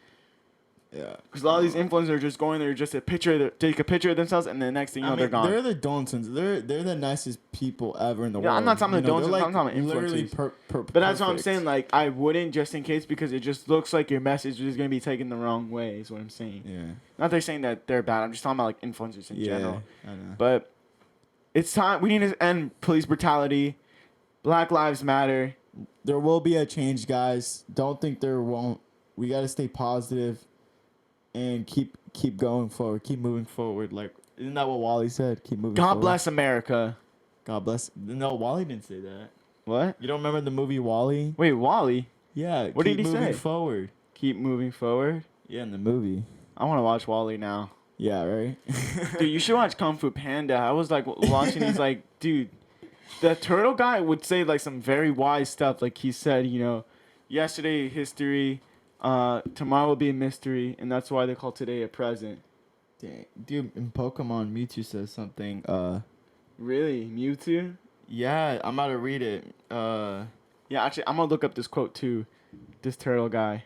Yeah. Because a lot of these influencers are just going there just take a picture of themselves, and the next thing you know, they're gone. They're the Donsons. They're the nicest people ever in the Yeah, world. I'm not talking about they're Donsons, I'm talking about literally influencers. But But that's what I'm saying. Like, I wouldn't just in case because it just looks like your message is going to be taken the wrong way, is what I'm saying. Yeah. Not they're saying that they're bad. I'm just talking about, like, influencers in Yeah. general. I know. But it's time. We need to end police brutality. Black Lives Matter. There will be a change, guys. Don't think there won't. We got to stay positive and keep going forward. Keep moving forward. Like, isn't that what Wally said? Keep moving God forward. bless America. God bless. No, Wally didn't say that. What? You don't remember the movie Wally? Wait, Wally. Yeah. What did keep he moving say? forward. Keep moving forward. Yeah, in the movie. I want to watch Wally now. Yeah, right? Dude, you should watch Kung Fu Panda. I was like watching. He's like, dude, the turtle guy would say like some very wise stuff. Like he said, yesterday history, tomorrow will be a mystery, and that's why they call today a present. Dang. Dude, in Pokemon, Mewtwo says something. Really, Mewtwo? Yeah, I'm about to read it. Yeah, actually, I'm gonna look up this quote too. This turtle guy.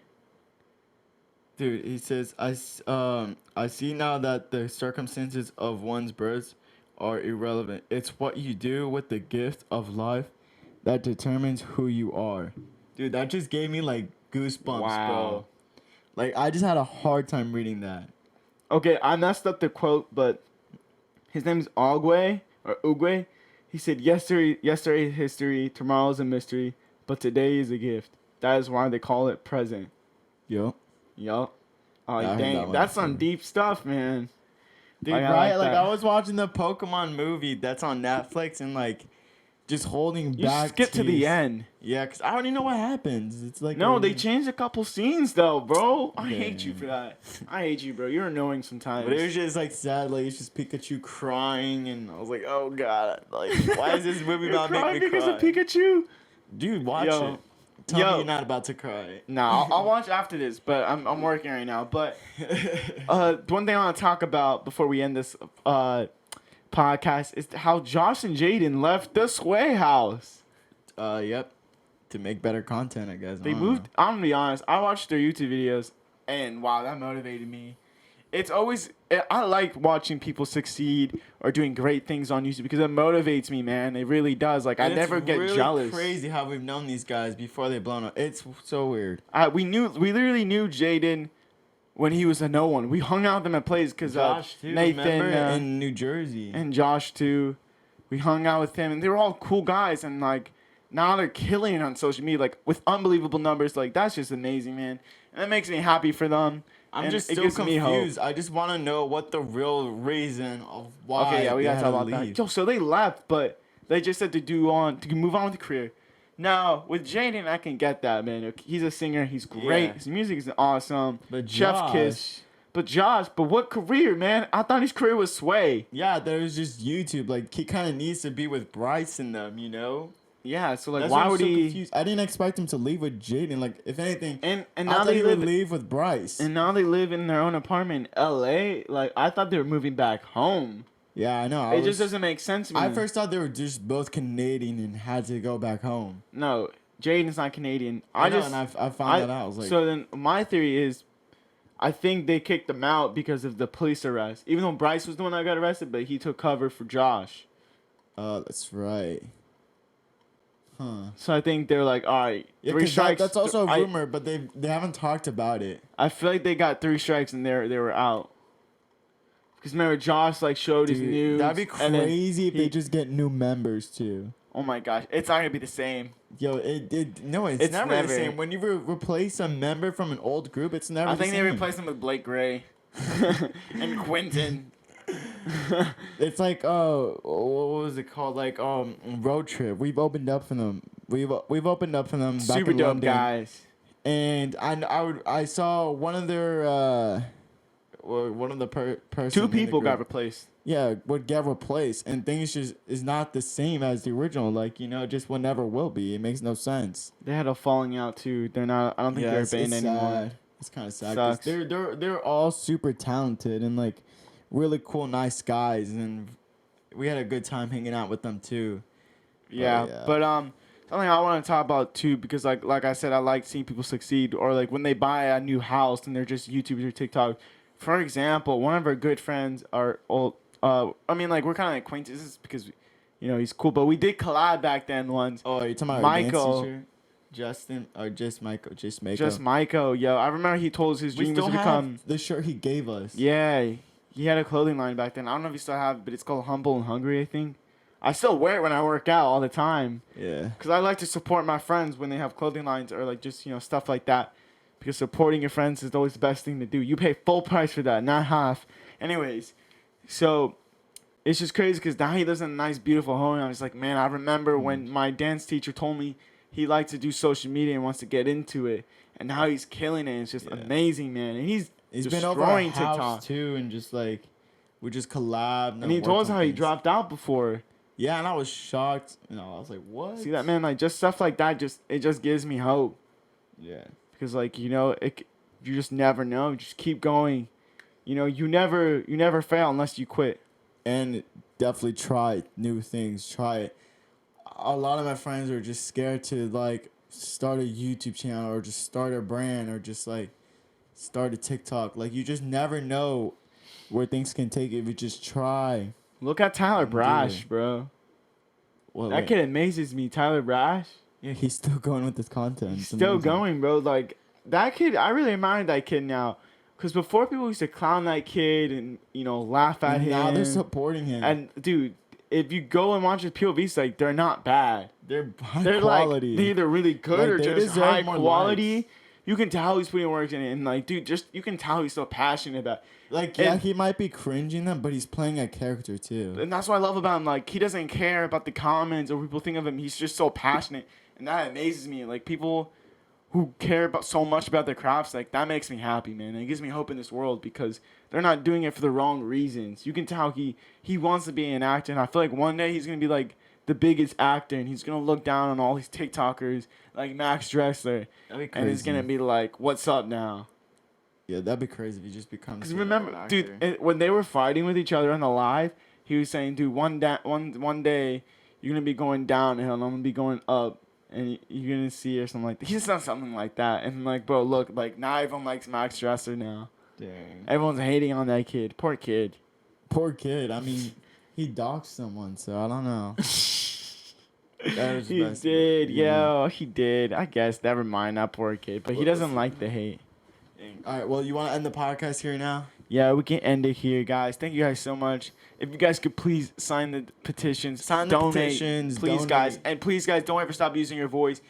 Dude, he says, I see now that the circumstances of one's birth are irrelevant. It's what you do with the gift of life that determines who you are. Dude, that just gave me like goosebumps, bro. Like, I just had a hard time reading that. Okay, I messed up the quote, but his name's Ogwe or Ugwe. He said, yesterday history, tomorrow's a mystery, but today is a gift. That is why they call it present. Yo. Yup. Oh, Yeah, I heard that dang. one That's some before. deep stuff, man. Dude, Like, I right? like Like, that. I was watching the Pokemon movie that's on Netflix, and like, just holding You back. skip to the tears. end. Yeah, because I already know what happens. It's like No, they changed a couple scenes though, bro. I Okay. hate you for that. I hate you, bro. You're annoying sometimes. But it was just like sad, like it's just Pikachu crying, and I was like, oh god, like why is this movie You're about crying make me because cry? of Pikachu. Dude, watch Yo. it. Tell me Yo. you're not about to cry. Nah, I'll watch after this, but I'm working right now. But one thing I want to talk about before we end this podcast is how Josh and Jaden left the Sway house. Yep. To make better content, I guess. They moved. I'm gonna be honest. I watched their YouTube videos, and wow, that motivated me. It's always I like watching people succeed or doing great things on YouTube because it motivates me, man. It really does. Like I never get really jealous. Crazy how we've known these guys before they blown up. It's so weird. We literally knew Jaden when he was a no one. We hung out with him at plays because Josh too. Nathan Remember in New Jersey. and Josh too. We hung out with him, and they were all cool guys. And like now they're killing it on social media, like with unbelievable numbers. Like that's just amazing, man. And it makes me happy for them. I'm And just it still gives me hope. confused. I just want to know what the real reason of why. Okay, yeah, we they gotta had talk to about that. leave. Yo, so they left, but they just said to move on with the career. Now with Jaden, I can get that, man. He's a singer. He's great. Yeah. His music is awesome. But Chef Josh, Kiss. But Josh, but what career, man? I thought his career was Sway. Yeah, there was just YouTube. Like he kind of needs to be with Bryce and them, you know. Yeah, so like, That's why I'm would so he? confused. I didn't expect him to leave with Jaden. Like, if anything, And I now thought they he would live. leave with Bryce. And now they live in their own apartment in L.A. Like I thought they were moving back home. Yeah, I know. It just doesn't make sense to me. I first thought they were just both Canadian and had to go back home. No, Jaden's not Canadian. I found that out. I was like, so then my theory is, I think they kicked them out because of the police arrest. Even though Bryce was the one that got arrested, but he took cover for Josh. oh, that's right. Huh. So I think they're like, all right, Yeah, three 'cause strikes. that's also a I- rumor, but they haven't talked about it. I feel like they got 3 strikes and they were out. Because remember, Josh like showed his Dude, news. that'd be and then crazy if he- they just get new members too. Oh my gosh, it's not gonna be the same. Yo, it's It's never never. the same. When you replace a member from an old group, it's never I the think they same. replaced him with Blake Gray and Quentin. It's like what was it called? Like road trip. We've opened up for them. We've opened up for them back Super in dope London. guys. And I saw one of their or one of the person. 2 in the people got group, replaced. yeah, would get replaced, and things just is not the same as the original. Like just will never will be. It makes no sense. They had a falling out too. They're not. I don't think they're a band anymore. sad. It's kind of sad. 'Cause Sucks. They're all super talented and like really cool, nice guys, and we had a good time hanging out with them too. Yeah, yeah. but something I want to talk about too, because like I said, I like seeing people succeed, or like when they buy a new house and they're just YouTubers or TikTok. For example, one of our good friends are old. I mean, like we're kind of acquaintances because, he's cool. But we did collab back then once. Oh, you're talking about Michael. our dance teacher? Justin or just Michael? Just Michael. Just Michael, yo. I remember he told us his We dream was still to have become. the shirt he gave us. Yeah, he had a clothing line back then. I don't know if he still have it, but it's called Humble and Hungry, I think. I still wear it when I work out all the time. Yeah. Because I like to support my friends when they have clothing lines or like just, stuff like that. Because supporting your friends is always the best thing to do. You pay full price for that, not half. Anyways, so it's just crazy because now he lives in a nice, beautiful home. And I was like, man, I remember when my dance teacher told me he likes to do social media and wants to get into it. And now he's killing it. It's just amazing, man. And he's been over our destroying house TikTok. too, and just like we just collabed. And he told us how he dropped out before. Yeah, and I was shocked. I was like, "What?" See that, man? Like just stuff like that. It just gives me hope. Yeah. Because you just never know. Just keep going. You never fail unless you quit. And definitely try new things. Try it. A lot of my friends are just scared to like start a YouTube channel or just start a brand or just like start a TikTok. Like you just never know where things can take if you just try. Look at Tyler Do Brash, it. bro. Well, That kid amazes me. Tyler Brash. yeah, he's still going with his content. He's It's still amazing. going, bro. Like that kid, I really admire that kid now. Because before people used to clown that kid and laugh at And him. now they're supporting him. And dude, if you go and watch his POVs, like they're not bad. they're high They're quality. like they're either really good Like, or they just deserve high more quality. likes. you can tell he's putting work in it, and like, dude, just you can tell he's so passionate about it. Like, yeah, And- he might be cringing them, but he's playing a character too. And that's what I love about him. Like, he doesn't care about the comments or what people think of him. He's just so passionate, and that amazes me. Like, people who care about so much about their crafts, like, that makes me happy, man. It gives me hope in this world because they're not doing it for the wrong reasons. You can tell he wants to be an actor, and I feel like one day he's gonna be like the biggest actor, and he's gonna look down on all these TikTokers like Max Dressler, That'd be and he's gonna be like, "What's up now?" Yeah, that'd be crazy if he just becomes. Because remember, dude, when they were fighting with each other on the live, he was saying, "Dude, one day you're gonna be going downhill, and I'm gonna be going up, and you're gonna see," or something like that. He said something like that, and like, bro, look, like now everyone likes Max Dresser now. Dang. Everyone's hating on that kid. Poor kid. Poor kid. I mean, he doxed someone, so I don't know. That was He best, did, yeah. yo, he did. I guess never mind that poor kid, but he doesn't like the hate. All right. Well, you want to end the podcast here now? Yeah, we can end it here, guys. Thank you guys so much. If you guys could please sign the petitions, donate, petitions, please, donate. guys, and please, guys, don't ever stop using your voice.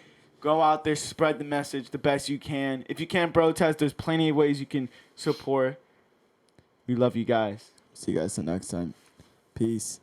Go out there, spread the message the best you can. If you can't protest, there's plenty of ways you can support. We love you guys. See you guys the next time. Peace.